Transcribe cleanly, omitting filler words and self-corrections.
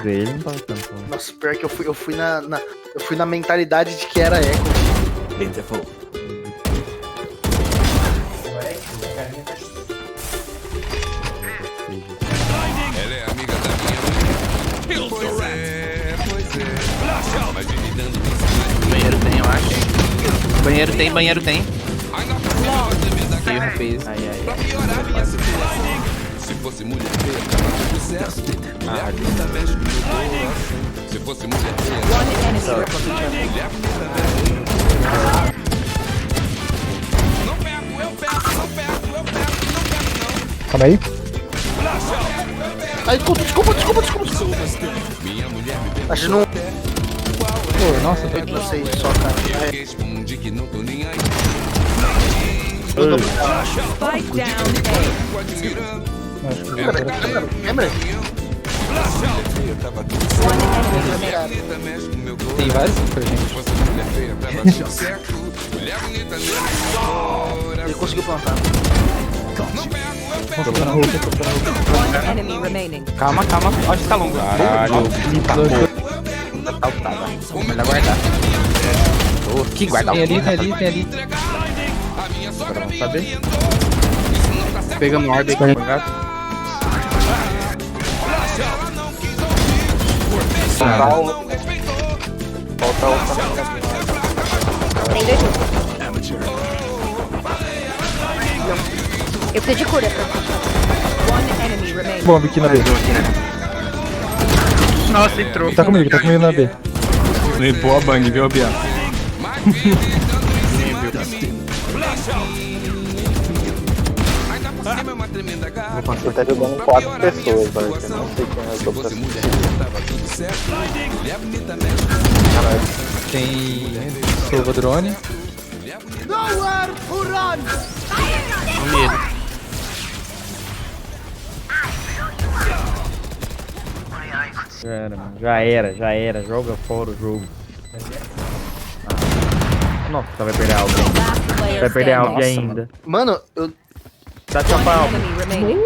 Ele não tava cantando. Nossa, pior que eu fui na mentalidade de que era eco. Ela é amiga da minha mulher. Pois é. Mas me dando Banheiro tem, eu acho. Banheiro tem. Ai, não, pra Erro fez. pra piorar minha situação. Se fosse mulher feia, tava tudo certo. Mulher bonita mexe com meu coração. Se fosse mulher feia, tava tudo certo. Mulher bonita mexe com meu coração. Não pego, eu pego, não pego, eu pego, não pego, não. Calma aí. Ai, desculpa. Minha mulher me perguntou Acho que não. Pô, nossa, Eu não sei só, cara. eu respondi que não tô nem aí. Spike down Admirando. Lembra? Feia, tava tudo certo. A. One enemy Mulher remaining. bonita mexe com meu tem coração. vários pra gente. Se fosse mulher feia, tava tudo certo. Mulher bonita mexe com meu coração. Ele conseguiu plantar. Não pego, eu pego. Tô na roupa. One enemy remaining. Calma. Acho que tá longo. Caralho. Melhor guardar. Oh, que guardar Tem ali, tem ali. A minha sogra me saber. orientou. Isso não tá certo. Pegando um orbe aqui, Vai. gato. Ela não quis ouvir. Por vezes ela não respeitou. Tem dois juntos. Eu preciso de cura pra One enemy remaining. Bom, aqui na B. Nossa, entrou. Tá comigo na B. Limpou a bang, viu, Bia? Mas vive dando em cima de mim. Ainda por cima é uma tremenda garra. Você tá jogando 4 pessoas, velho. Eu não sei quem é as Se outras fosse pessoas. mulher, tava tudo certo. Mulher bonita mexe. Tem Silva Drone. Mulher bonita. Já era. Joga fora o jogo. Nossa, vai perder algo. Last player Vai perder algo standing. ainda. Mano, eu. Dá tchau One pra enemy remaining.